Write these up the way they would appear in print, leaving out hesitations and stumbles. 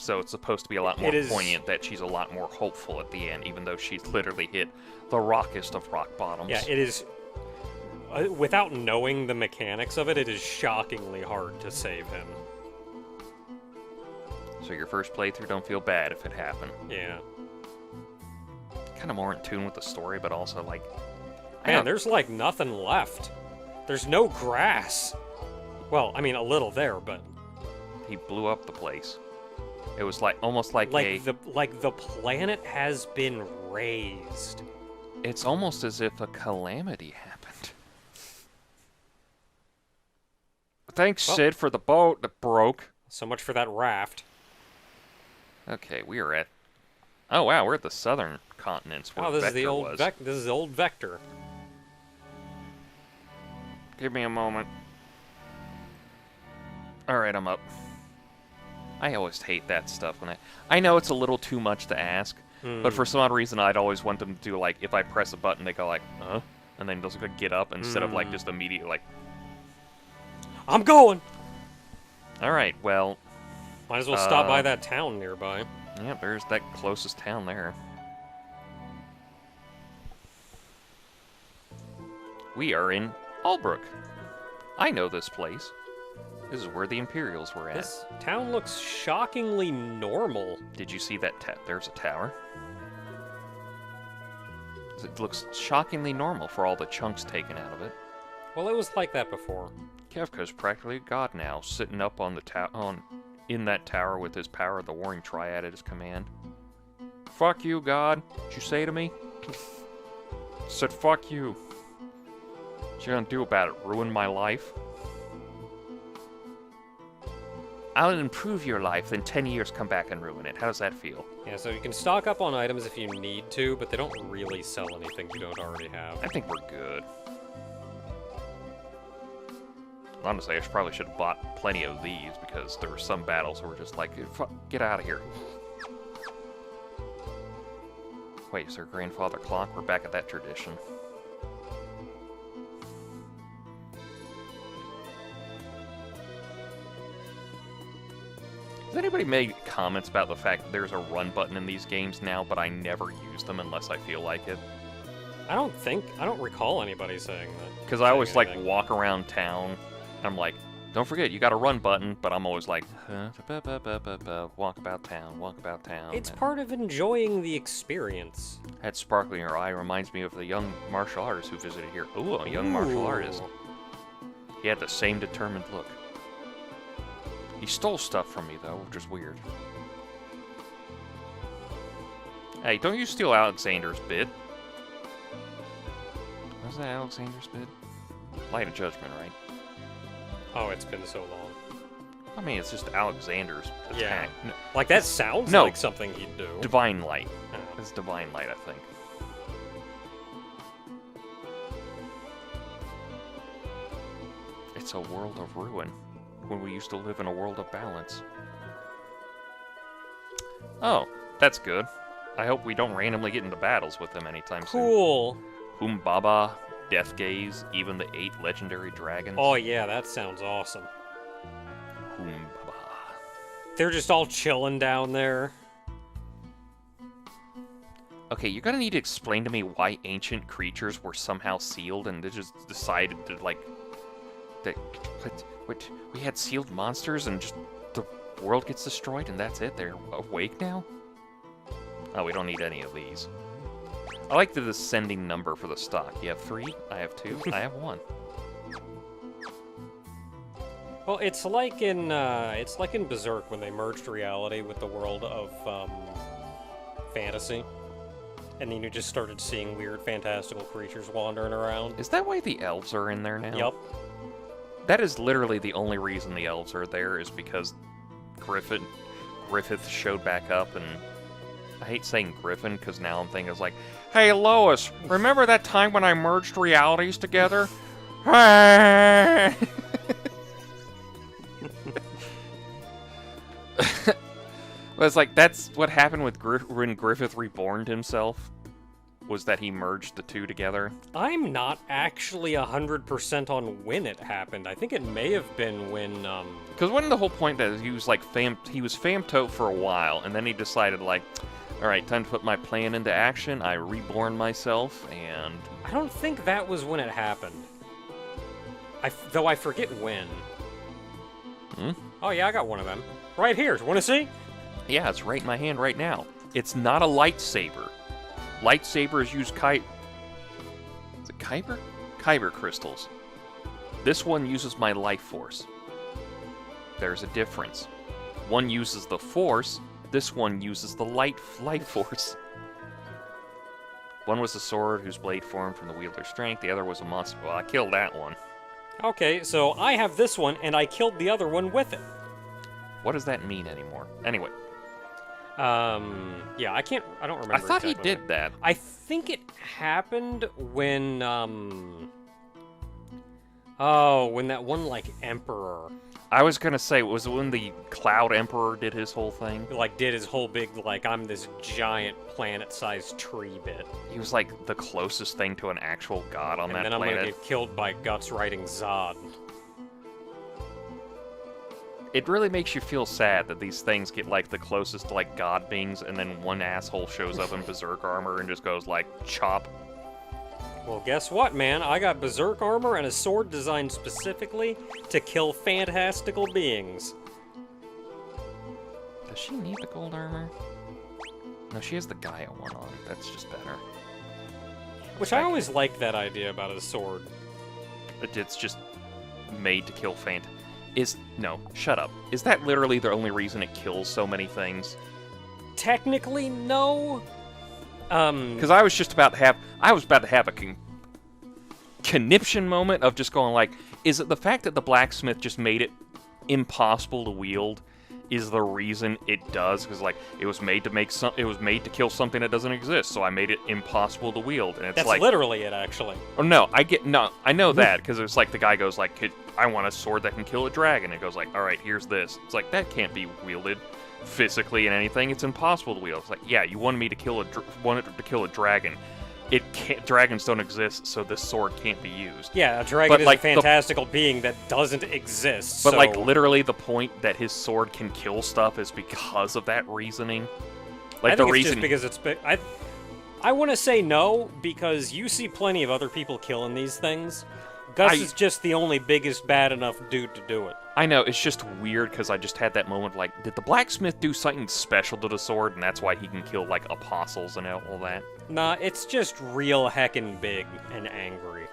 So it's supposed to be a lot more poignant that she's a lot more hopeful at the end, even though she's literally hit the rockest of rock bottoms. Yeah, it is... without knowing the mechanics of it, it is shockingly hard to save him. So your first playthrough, don't feel bad if it happened. Yeah. Kind of more in tune with the story, but also, like... Man, there's, like, nothing left. There's no grass. Well, I mean, a little there, but... He blew up the place. It was like almost like the planet has been raised. It's almost as if a calamity happened. Thanks, Sid, for the boat that broke. So much for that raft. Okay, we are at... Oh, wow, we're at the southern continents where this is the old this is the old Vector. Give me a moment. Alright, I'm up. I always hate that stuff when I know it's a little too much to ask, but for some odd reason I'd always want them to do, like, if I press a button, they go like, huh? And then just get up instead of, like, just immediately, like... I'm going! Alright, well... Might as well stop by that town nearby. Yeah, there's that closest town there. We are in Albrook. I know this place. This is where the Imperials were at. This town looks shockingly normal. Did you see that? There's a tower. It looks shockingly normal for all the chunks taken out of it. Well, it was like that before. Kefka's practically a god now, sitting up on the in that tower with his power of the Warring Triad at his command. Fuck you, God. What'd you say to me? I said, fuck you. What you gonna do about it? Ruin my life? I'll improve your life, then 10 years come back and ruin it. How does that feel? Yeah, so you can stock up on items if you need to, but they don't really sell anything you don't already have. I think we're good. Honestly, I probably should have bought plenty of these, because there were some battles where we're just like, get out of here. Wait, is there grandfather clock? We're back at that tradition. Has anybody made comments about the fact that there's a run button in these games now, but I never use them unless I feel like it? I don't recall anybody saying that. Because I always, like, walk around town, and I'm like, don't forget, you got a run button, but I'm always like, walk about town. It's part of enjoying the experience. That sparkle in your eye reminds me of the young martial artist who visited here. Ooh, a young martial artist. He had the same determined look. He stole stuff from me, though, which is weird. Hey, don't you steal Alexander's bid. Was that Alexander's bid? Light of Judgment, right? Oh, it's been so long. I mean, it's just Alexander's attack. Yeah. Like, that sounds like something he'd do. Divine Light. It's Divine Light, I think. It's a world of ruin, when we used to live in a world of balance. Oh, that's good. I hope we don't randomly get into battles with them anytime soon. Cool. Humbaba, Death Gaze, even the 8 legendary dragons. Oh yeah, that sounds awesome. Humbaba. They're just all chilling down there. Okay, you're gonna need to explain to me why ancient creatures were somehow sealed and they just decided to, like... What, we had sealed monsters and just the world gets destroyed and that's it? They're awake now? Oh, we don't need any of these. I like the descending number for the stock. You have 3, I have 2, I have 1. Well, it's like in Berserk when they merged reality with the world of fantasy, and then you just started seeing weird fantastical creatures wandering around. Is that why the elves are in there now? Yep. That is literally the only reason the elves are there, is because Griffith showed back up, and I hate saying Griffin, because now I'm thinking it's like, hey Lois, remember that time when I merged realities together? But it's like, that's what happened with when Griffith reborned himself. was that he merged the two together. I'm not actually 100% on when it happened. I think it may have been when, Because wasn't the whole point that he was like he was Famtote for a while, and then he decided like, all right, time to put my plan into action. I reborn myself, and I don't think that was when it happened. Though I forget when. Oh yeah, I got one of them. Right here, want to see? yeah, it's right in my hand right now. It's not a lightsaber. Lightsabers use is it Kyber? Kyber crystals. This one uses my life force. There's a difference. One uses the force, this one uses the life force. One was a sword whose blade formed from the wielder's strength, the other was a monster. Well, I killed that one. Okay, so I have this one, and I killed the other one with it. What does that mean anymore? Anyway. Yeah, I don't remember. I thought exactly he did that. I think it happened when, oh, when that one, like, emperor, I was gonna say, was it when the Cloud Emperor did his whole thing? like, did his whole big, like, I'm this giant planet-sized tree bit. He was like the closest thing to an actual god on And that then I'm planet. gonna get killed by Guts riding Zod. It really makes you feel sad that these things get like the closest to like god beings, and then one asshole shows up in berserk armor and just goes like chop. Well, guess what, man? I got berserk armor and a sword designed specifically to kill fantastical beings. Does she need the gold armor? No, she has the Gaia one on. That's just better. Which I always liked that idea about a sword. It's just made to kill No, shut up. Is that literally the only reason it kills so many things? Technically, no. Because I was about to have a conniption moment of just going like, is it the fact that the blacksmith just made it impossible to wield is the reason it does? Because like it was made to kill something that doesn't exist, so I made it impossible to wield, and it's That's like literally it, actually. Oh no, I know that because it's like the guy goes like, I want a sword that can kill a dragon. It goes like, all right, here's this. It's like that can't be wielded physically in anything. It's impossible to wield. It's like, yeah, you wanted me to kill a dragon. It can't. Dragons don't exist, so this sword can't be used. Yeah, a dragon But, is like, a fantastical being that doesn't exist. But so... like literally, the point that his sword can kill stuff is because of that reasoning. Like I the think it's reason. just because it's big. I want to say no because you see plenty of other people killing these things. Gus is just the only biggest bad enough dude to do it. I know, it's just weird because I just had that moment like, did the blacksmith do something special to the sword and that's why he can kill like apostles and all that? Nah, it's just real heckin' big and angry.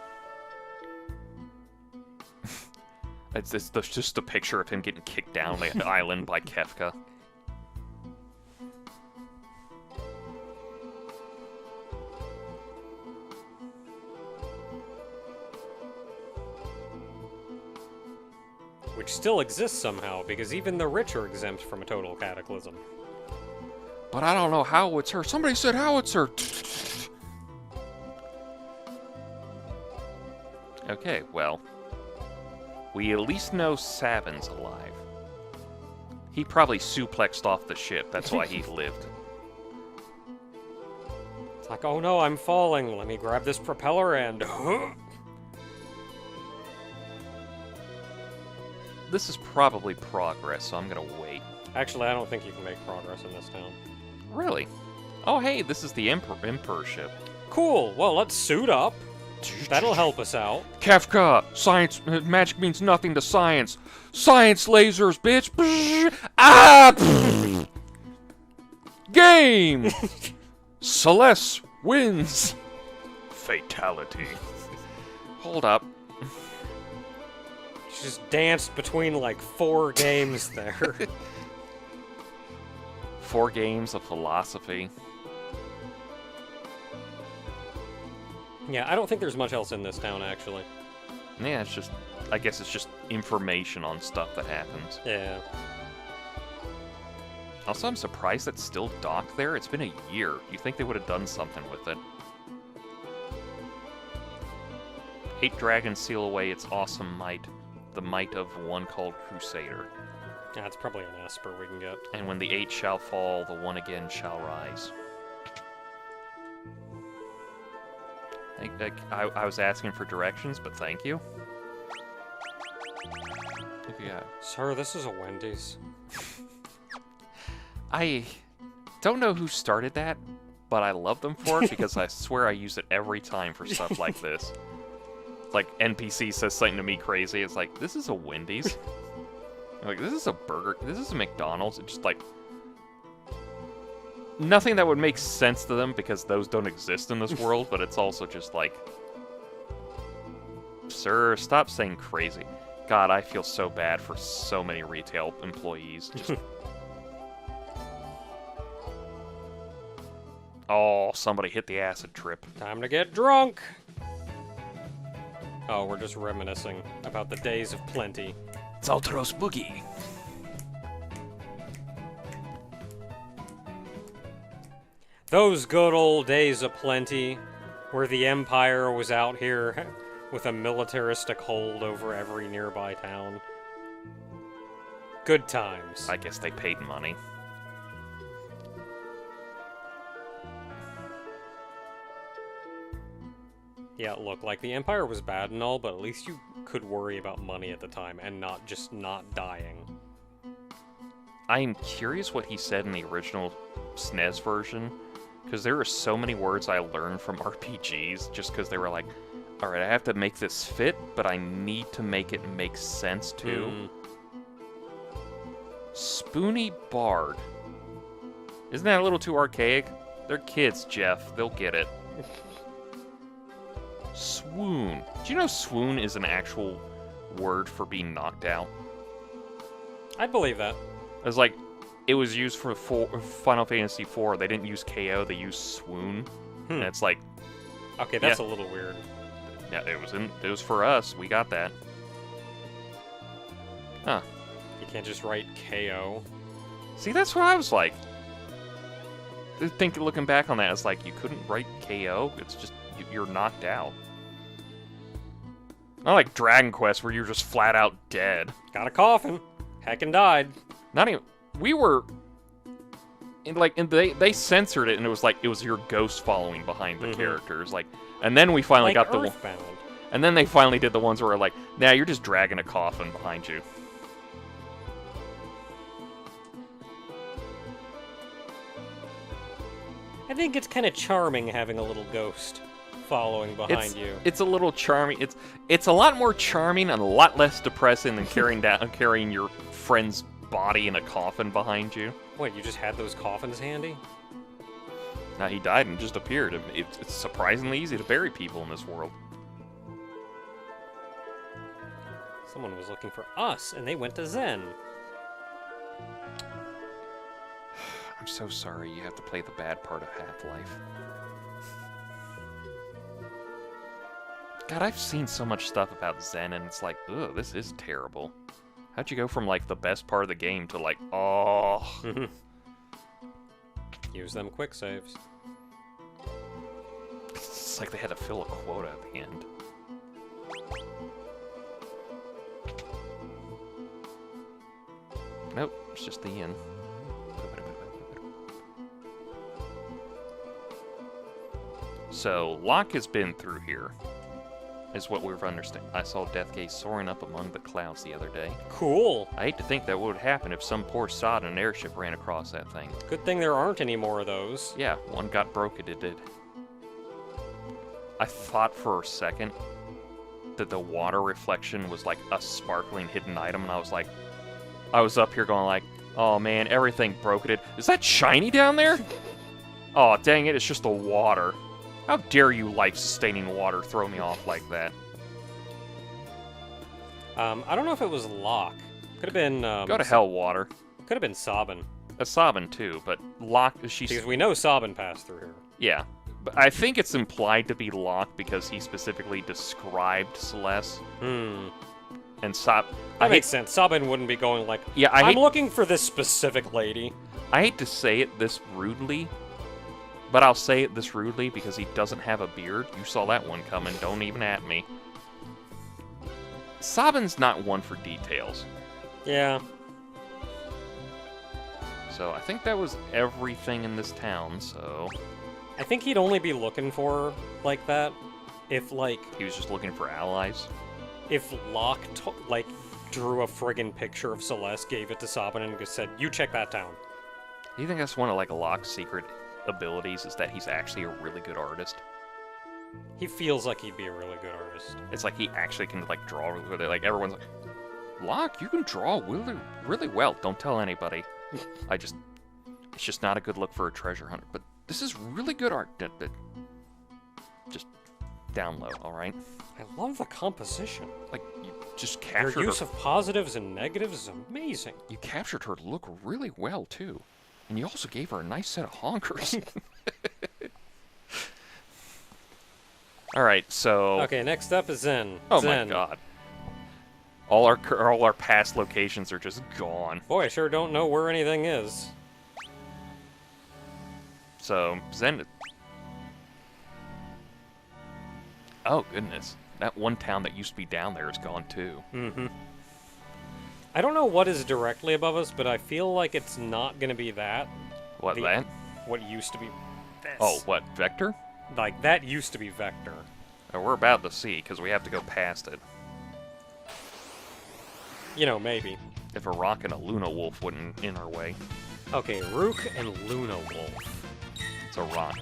It's just a picture of him getting kicked down the island by Kefka. Which still exists somehow, because even the rich are exempt from a total cataclysm. But I don't know howitzer. Somebody said howitzer. Okay, well. We at least know Savin's alive. He probably suplexed off the ship. That's why he lived. It's like, oh no, I'm falling. Let me grab this propeller and... This is probably progress, so I'm gonna wait. Actually, I don't think you can make progress in this town. Really? Oh, hey, this is the Emperor ship. Cool. Well, let's suit up. That'll help us out. Kefka, science, magic means nothing to science. Science lasers, bitch. Ah! Game. Celeste wins. Fatality. Hold up. She just danced between like 4 games there. 4 games of philosophy. Yeah, I don't think there's much else in this town, actually. Yeah, it's just, I guess it's just information on stuff that happens. Yeah. Also, I'm surprised that's still docked there. It's been a year. You think they would have done something with it. 8 dragons seal away its awesome might. The might of one called Crusader. Yeah, it's probably an Esper we can get. And when the 8 shall fall, the one again shall rise. I was asking for directions, but thank you. What do you got? Sir, this is a Wendy's. I don't know who started that, but I love them for it because I swear I use it every time for stuff like this. Like, NPC says something to me crazy, it's like, this is a Wendy's? I'm like, this is a burger, this is a McDonald's, it's just like... Nothing that would make sense to them because those don't exist in this world, but it's also just like... Sir, stop saying crazy. God, I feel so bad for so many retail employees. Just... Oh, somebody hit the acid trip. Time to get drunk! Oh, we're just reminiscing about the days of plenty. Zaltros Boogie. Those good old days of plenty, where the Empire was out here with a militaristic hold over every nearby town. Good times. I guess they paid money. Yeah, look, like, the Empire was bad and all, but at least you could worry about money at the time and not just not dying. I'm curious what he said in the original SNES version, because there are so many words I learned from RPGs just because they were like, alright, I have to make this fit, but I need to make it make sense too. Spoony Bard. Isn't that a little too archaic? They're kids, Jeff. They'll get it. Swoon. Do you know swoon is an actual word for being knocked out? I'd believe that. It's like, it was used for Final Fantasy IV. They didn't use KO, they used swoon. And it's like... Okay, that's a little weird. Yeah, it was for us. We got that. Huh. You can't just write KO. See, that's what I was like. Looking back on that, it's like, you couldn't write KO. It's just, you're knocked out. Not like Dragon Quest, where you're just flat out dead. Got a coffin. Heckin' died. Not even... We were... they censored it, and it was like, it was your ghost following behind the characters. Like, and then we finally got the... Earthbound. And then they finally did the ones where like, nah, you're just dragging a coffin behind you. I think it's kind of charming having a little ghost following behind you. It's a little charming. It's a lot more charming and a lot less depressing than carrying your friend's body in a coffin behind you. Wait, you just had those coffins handy? Now he died and just appeared. It's surprisingly easy to bury people in this world. Someone was looking for us, and they went to Zen. I'm so sorry you have to play the bad part of Half-Life. God, I've seen so much stuff about Zen, and it's like, ugh, this is terrible. How'd you go from, like, the best part of the game to, like, oh... Use them quick saves. It's like they had to fill a quota at the end. Nope, it's just the end. So, Locke has been through here, is what we've understood. I saw Deathgate soaring up among the clouds the other day. Cool. I hate to think that would happen if some poor sod in an airship ran across that thing. Good thing there aren't any more of those. Yeah, one got broken, it did. I thought for a second that the water reflection was like a sparkling hidden item, and I was up here going like, oh man, everything broke it. Is that shiny down there? Oh, dang it, it's just the water. How dare you, life-sustaining water, throw me off like that? I don't know if it was Locke. Could have been... Go to hell, water. Could have been Sabin. Sabin, too, but Locke... Because we know Sabin passed through here. Yeah. But I think it's implied to be Locke because he specifically described Celeste. And That makes sense. Sabin wouldn't be going like, yeah, I'm looking for this specific lady. I hate to say it this rudely, but I'll say it this rudely because he doesn't have a beard. You saw that one coming. Don't even at me. Sabin's not one for details. Yeah. So I think that was everything in this town, so... I think he'd only be looking for her like that If, like, He was just looking for allies. if Locke, like, drew a friggin' picture of Celeste, gave it to Sabin, and just said, you check that down. Do you think that's one of, like, Locke's secret abilities, is that he's actually a really good artist? He feels like he'd be a really good artist. It's like he actually can, like, draw really good. Like, everyone's like, Locke, you can draw really, really well. Don't tell anybody. It's just not a good look for a treasure hunter. But this is really good art. Just down low, alright? I love the composition. Like, you just Your captured use her. of positives and negatives is amazing. You captured her look really well, too. And you also gave her a nice set of honkers. Alright, so... Okay, next up is Zen. Oh Zen. my god. All our past locations are just gone. Boy, I sure don't know where anything is. So, Zen... Oh, goodness. That one town that used to be down there is gone, too. Mm-hmm. I don't know what is directly above us, but I feel like it's not gonna be that. What, that? What used to be this. Oh, what, Vector? Like, that used to be Vector. We're about to see, because we have to go past it. You know, maybe. If a rock and a Luna Wolf wouldn't in our way. Okay, Rook and Luna Wolf. It's a rock.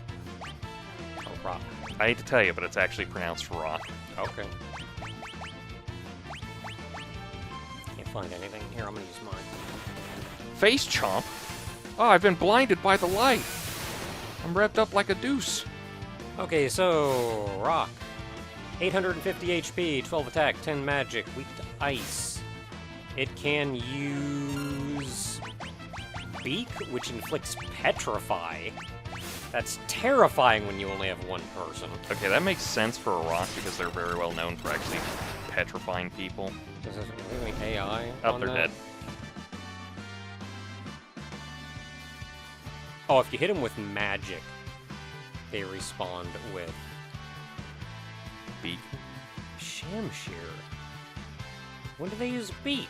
Oh, rock. I hate to tell you, but it's actually pronounced rock. Okay. Can't find anything. Here, I'm gonna use mine. Face chomp? Oh, I've been blinded by the light. I'm revved up like a deuce. Okay, so rock. 850 HP, 12 attack, 10 magic, weak to ice. It can use Beak, which inflicts Petrify. That's terrifying when you only have one person. Okay, that makes sense for a rock because they're very well known for actually petrifying people. Does it have any AI Oh, on they're that? dead. Oh, if you hit them with magic, they respond with Beak. Shamshir. When do they use Beak?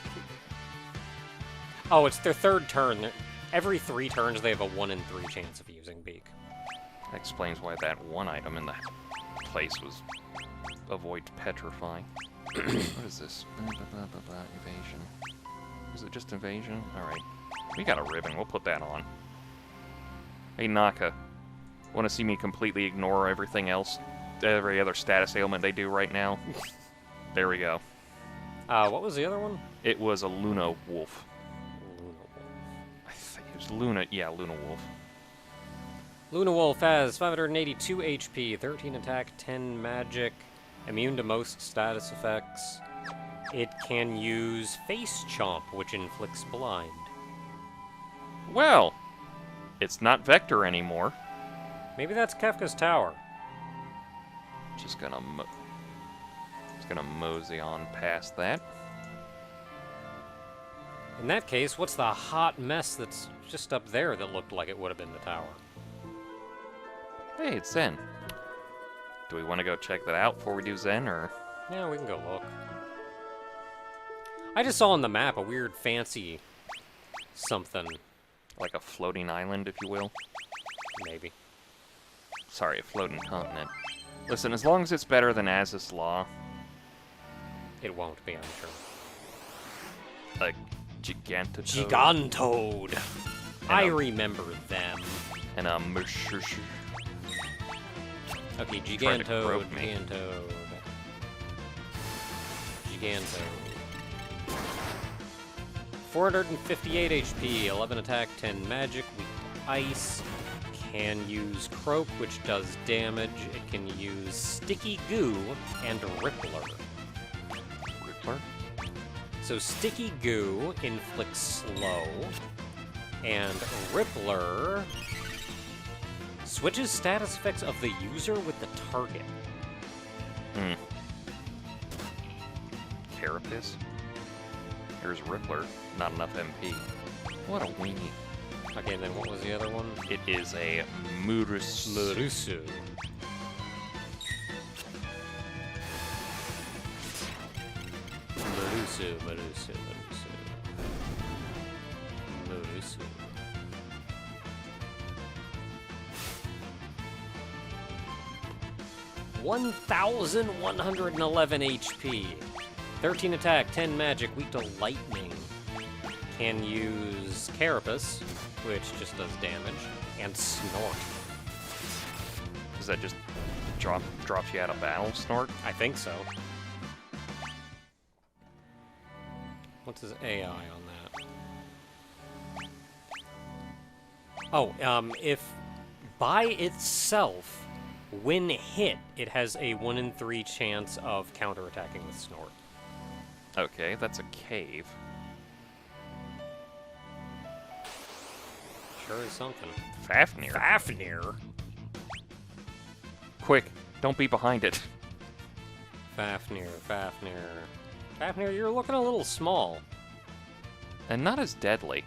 Oh, it's their third turn. Every 3 turns, they have a 1 in 3 chance of using Beak. That explains why that one item in the place was avoid petrifying. What is this? Evasion. Is it just evasion? Alright. We got a ribbon. We'll put that on. Hey, Naka. Want to see me completely ignore everything else? Every other status ailment they do right now? There we go. What was the other one? It was a Luna Wolf. Luna Wolf. I think it was Luna. Yeah, Luna Wolf. Luna Wolf has 582 HP, 13 attack, 10 magic, immune to most status effects. It can use Face Chomp, which inflicts blind. Well, it's not Vector anymore. Maybe that's Kefka's Tower. Just gonna mosey on past that. In that case, what's the hot mess that's just up there that looked like it would have been the tower? Hey, it's Zen. Do we want to go check that out before we do Zen, or? Yeah, we can go look. I just saw on the map a weird fancy something. Like a floating island, if you will? Maybe. Sorry, a floating continent. Listen, as long as it's better than Az's Law, It won't be, I'm sure. like Gigantotode. Gigantode! I remember them. And a Mushushu. Okay, Trying to Gigantode, grope me. Gigantode. 458 HP, 11 attack, 10 magic, weak to ice. Can use Croak, which does damage. It can use Sticky Goo and Rippler. Rippler? So Sticky Goo inflicts slow, and Rippler switches status effects of the user with the target. Hmm. Carapace? Here's Rippler. Not enough MP. What a weenie. Okay, and then what was the other one? It is a Murus. Murusu. Murusu. 1,111 HP. 13 attack, 10 magic, weak to lightning. Can use Carapace, which just does damage, and Snort. Does that just drops you out of battle, Snort? I think so. What's his AI on that? Oh, if by itself, when hit, it has a 1 in 3 chance of counterattacking with Snort. Okay, that's a cave. Sure is something. Fafnir. Fafnir? Quick, don't be behind it. Fafnir, Fafnir. Fafnir, you're looking a little small. And not as deadly.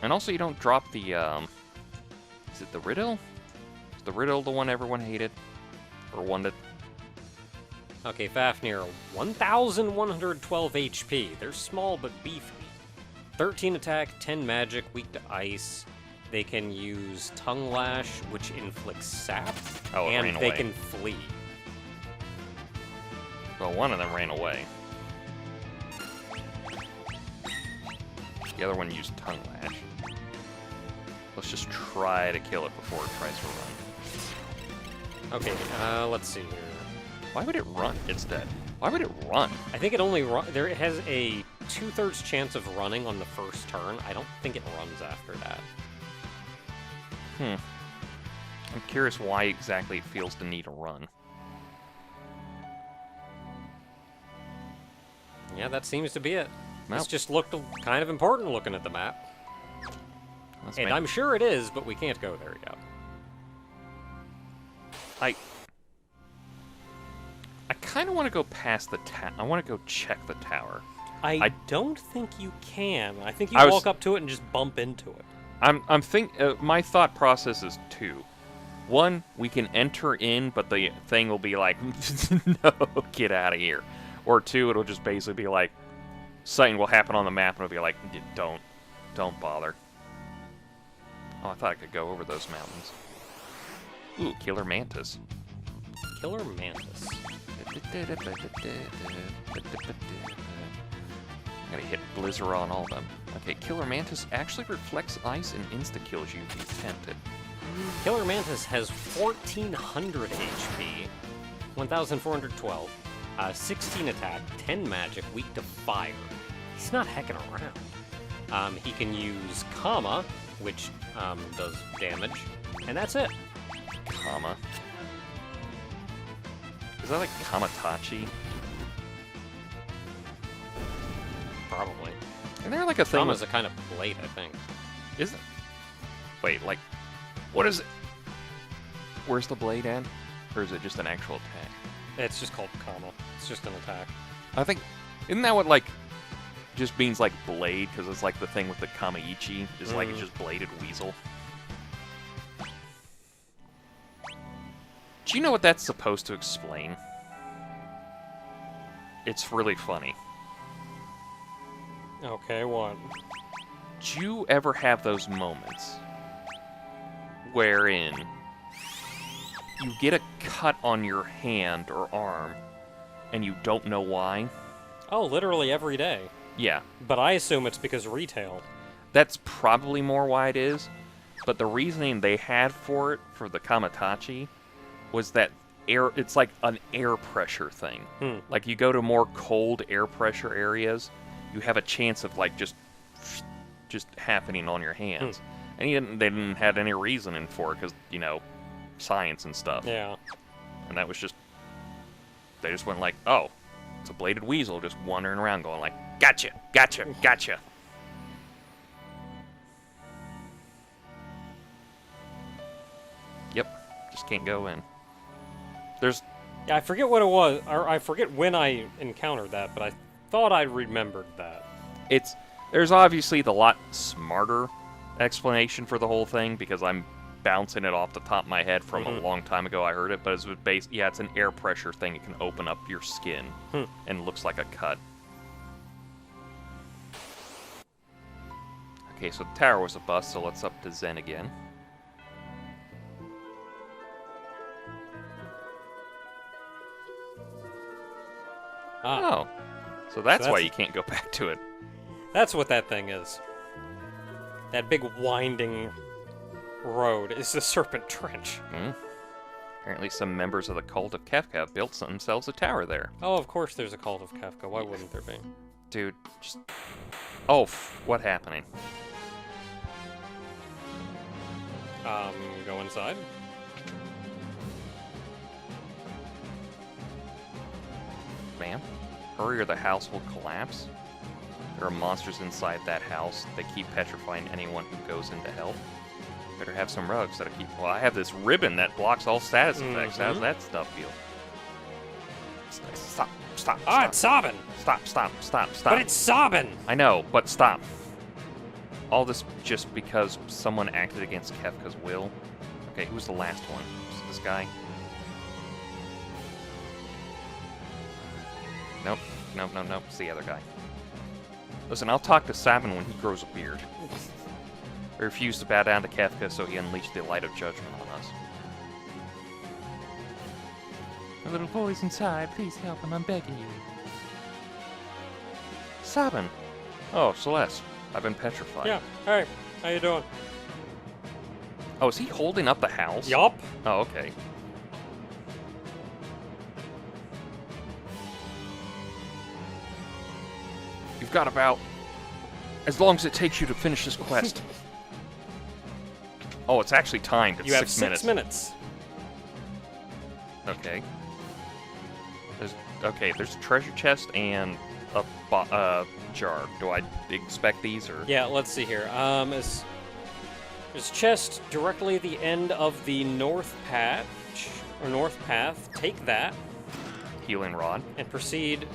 And also you don't drop the, is it the Riddle? Is the Riddle the one everyone hated? Or one that... Okay, Fafnir, 1,112 HP. They're small but beefy. 13 attack, 10 magic, weak to ice. They can use Tongue Lash, which inflicts sap. Oh, it ran and they away. can flee. Well, one of them ran away. The other one used Tongue Lash. Let's just try to kill it before it tries to run. Okay, let's see here. Why would it run? It's dead. Why would it run? I think it only there. It has a 2/3 chance of running on the first turn. I don't think it runs after that. I'm curious why exactly it feels the need to run. Yeah, that seems to be it. Well, This just looked kind of important looking at the map. And I'm sure it is, but we can't go there yet. I kind of want to go past the tower. I want to go check the tower. I don't think you can. I think you I walk was- up to it and just bump into it. My thought process is two. One, we can enter in, but the thing will be like, no, get out of here. Or two, it'll just basically be like, something will happen on the map and it'll be like, don't bother. Oh, I thought I could go over those mountains. Ooh, Killer Mantis. Killer Mantis. I'm gonna hit Blizzard on all of them. Okay, Killer Mantis actually reflects ice and insta-kills you if he's tempted. Killer Mantis has 1,400 HP, 1,412, 16 attack, 10 magic, weak to fire. He's not hecking around. He can use Comma, which does damage, and that's it. Comma. Is that like Kamatachi? Probably. Isn't there like a thing Comma's with... a kind of blade, I think. Is it? Wait, like... What is it? Where's the blade at? Or is it just an actual attack? It's just called Comma. It's just an attack. I think... Isn't that what, like... Just means like blade? Because it's like the thing with the Kamaichi. Is like it's just bladed weasel. Do you know what that's supposed to explain? It's really funny. Okay, what? Do you ever have those moments wherein you get a cut on your hand or arm and you don't know why? Oh, literally every day. Yeah, But I assume it's because retail. that's probably more why it is. But the reasoning they had for it, for the Kamatachi, was that it's like an air pressure thing. Like you go to more cold air pressure areas, you have a chance of like just happening on your hands. And they didn't have any reasoning for it because, you know, science and stuff. Yeah. And that was just, they just went like, oh, it's a bladed weasel just wandering around going like, gotcha, gotcha, gotcha. Yep, just can't go in. There's, Yeah, I forget what it was, or I forget when I encountered that, but I thought I remembered that. there's obviously the lot smarter explanation for the whole thing because I'm bouncing it off the top of my head from a long time ago I heard it, but it's it's an air pressure thing. It can open up your skin and looks like a cut. Okay, so the tower was a bust, so let's up to Zen again. Ah, Oh. So that's why that's- you can't go back to it. that's what that thing is. That big winding road is the Serpent Trench. Hmm. Apparently some members of the cult of Kefka built themselves a tower there. Oh, of course there's a cult of Kefka. Why wouldn't there be? Dude, just... Oh, what happening? Go inside. Ma'am? Hurry or the house will collapse? There are monsters inside that house. They keep petrifying anyone who goes into hell. Better have some rugs that'll keep... Well, I have this ribbon that blocks all status effects. How's that stuff feel? Stop. Stop. Ah, it's sobbing! Stop. But it's sobbing! I know, but stop. All this just because someone acted against Kefka's will? Okay, who's the last one? Is it this guy? Nope. It's the other guy. Listen, I'll talk to Sabin when he grows a beard. I refuse to bow down to Kefka, so he unleashed the light of judgment on us. A little voice inside, please help him, I'm begging you. Sabin! Oh, Celeste. I've been petrified. Yeah, hey, how you doing? Oh, is he holding up the house? Yup. Oh, okay. You've got about as long as it takes you to finish this quest. Oh, it's actually timed. It's You have 6 minutes. 6 minutes. Okay. There's a treasure chest and a jar. Do I expect these or? Yeah, let's see here. There's a chest directly at the end of the north path. Take that Healing rod. and proceed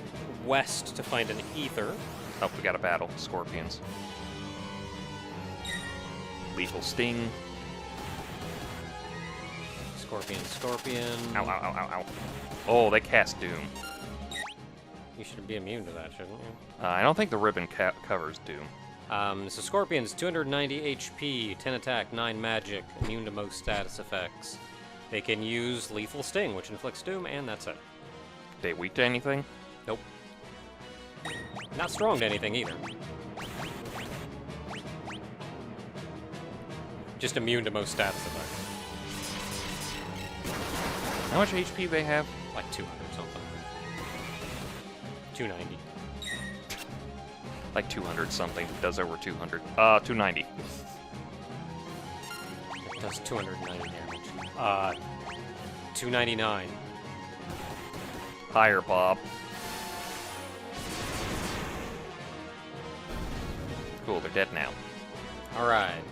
west to find an ether. Oh, we got a battle. Scorpions. Lethal sting. Scorpion. Ow. Oh, they cast Doom. You should be immune to that, shouldn't you? I don't think the ribbon covers Doom. So Scorpions, 290 HP, 10 attack, 9 magic, immune to most status effects. They can use Lethal Sting, which inflicts Doom, and that's it. They weak to anything? Nope. Not strong to anything either. Just immune to most status effects. How much HP they have? Like 200 something. 290. Like 200 something. It does over 200. 290. It does 290 damage. 299. Higher, Bob. Cool, they're dead now. Alright.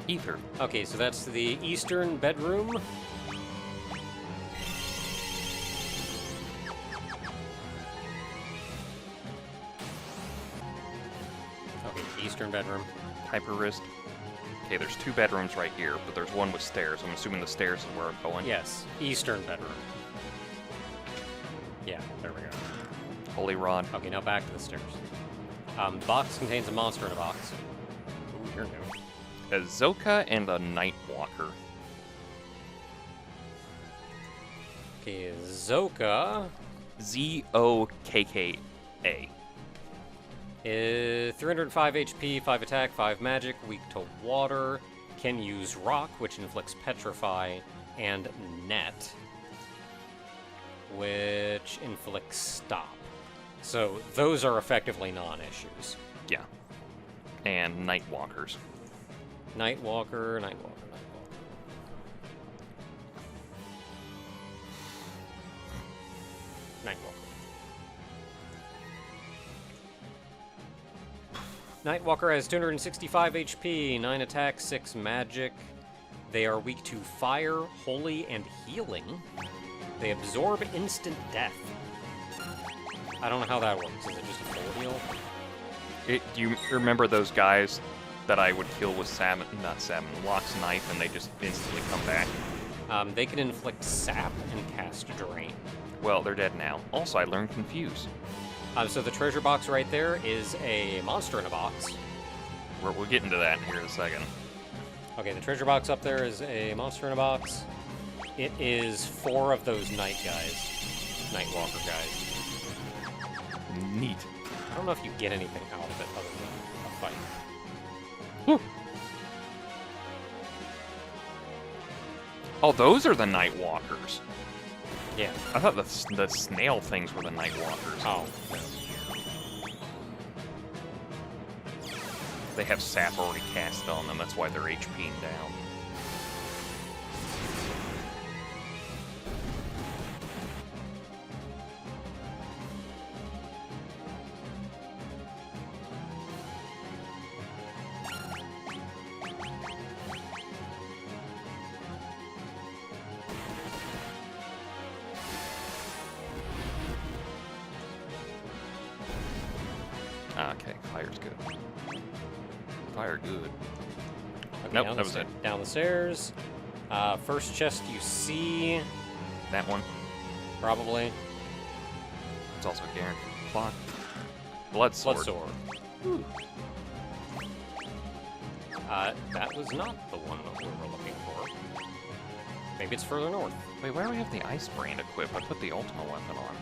Ether. Okay, so that's the eastern bedroom. Okay, eastern bedroom. Hyper wrist. Okay, there's 2 bedrooms right here, but there's one with stairs. I'm assuming the stairs is where I'm going. Yes, eastern bedroom. Yeah, there we go. Holy rod. Okay, now back to the stairs. The box contains a monster in a box. Ooh, you're new. A Zoka and a Nightwalker. Okay, Zoka Z-O-K-K-A. is 305 HP, 5 attack, 5 magic, weak to water, can use rock, which inflicts petrify, and net, which inflicts stop. So those are effectively non-issues. Yeah. And Nightwalkers. Nightwalker. Nightwalker has 265 HP, 9 attack, 6 magic. They are weak to fire, holy, and healing. They absorb instant death. I don't know how that works. Is it just a full heal? Do you remember those guys that I would kill with Locke's knife, and they just instantly come back? They can inflict sap and cast drain. Well, they're dead now. Also, I learned Confuse. So the treasure box right there is a monster in a box. We'll get into that here in a second. Okay, the treasure box up there is a monster in a box. It is 4 of those Nightwalker guys. Neat. I don't know if you get anything out of it other than a fight. Whew. Oh, those are the Nightwalkers. Yeah. I thought the snail things were the Nightwalkers. Oh, no. They have sap already cast on them, that's why they're HP'ing down. Okay, fire's good. Fire good. Okay, Nope, that was it. Down the stairs. First chest you see, That one. probably. It's also guaranteed. Clock. Blood sword. Blood sword. Ooh. That was not the one that we were looking for. Maybe it's further north. Wait, why do we have the ice brand equipped? I put the ultimate weapon on.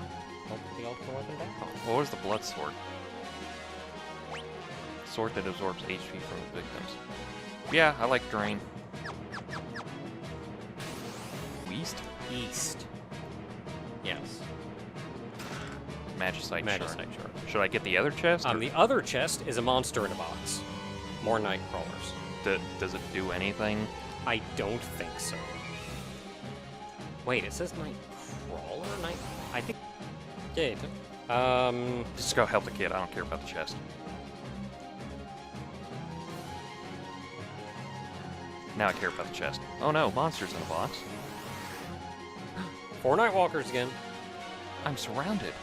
I'll put the ultimate weapon back on. What was the blood sword? Sword that absorbs HP from the victims. Yeah, I like drain. East? East. Yes. Magicite Magicite shard. shard. Should I get the other chest? or The other chest is a monster in a box. More night crawlers. does it do anything? I don't think so. Wait, it says night crawler? I think... Yeah, Just go help the kid. I don't care about the chest. Now I care about the chest. Oh no, monsters in the box. 4 Nightwalkers again. I'm surrounded.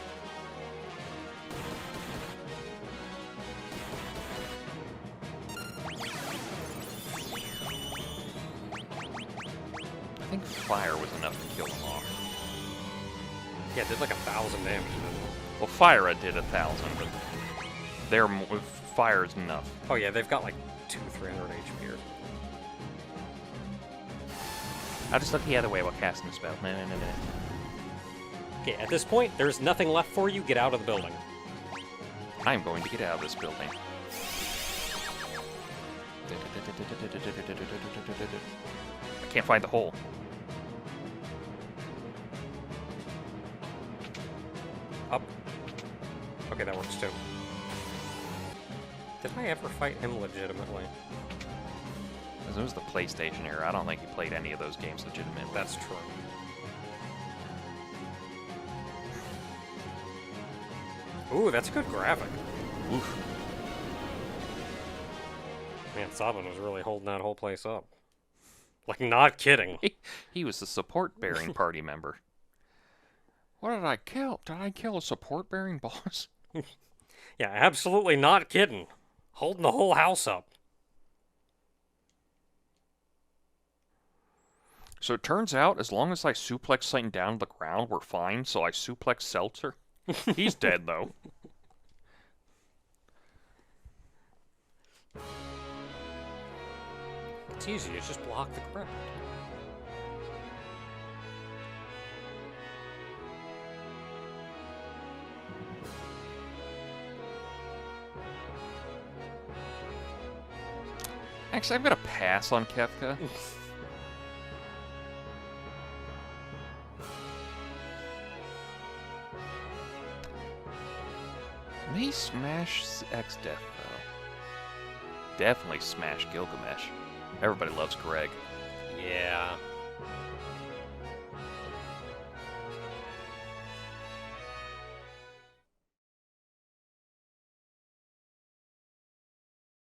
I think fire was enough to kill them off. Yeah, it did like 1,000 damage. Well, fire did 1,000, but fire is enough. Oh yeah, they've got like 200-300 HP or I'll just look the other way while casting the spell. No. Okay, at this point, there's nothing left for you. Get out of the building. I'm going to get out of this building. I can't find the hole. Up. Okay, that works too. Did I ever fight him legitimately? It was the PlayStation era. I don't think he played any of those games legitimately. That's true. Ooh, that's a good graphic. Oof. Man, Sabin was really holding that whole place up. Like, not kidding. He was the support-bearing party member. What did I kill? Did I kill a support-bearing boss? Yeah, absolutely not kidding. Holding the whole house up. So it turns out, as long as I suplex something down to the ground, we're fine. So I suplex Seltzer. He's dead, though. It's easy, you just block the ground. Actually, I'm gonna pass on Kefka. May smash X-Death, though. Definitely smash Gilgamesh. Everybody loves Greg. Yeah.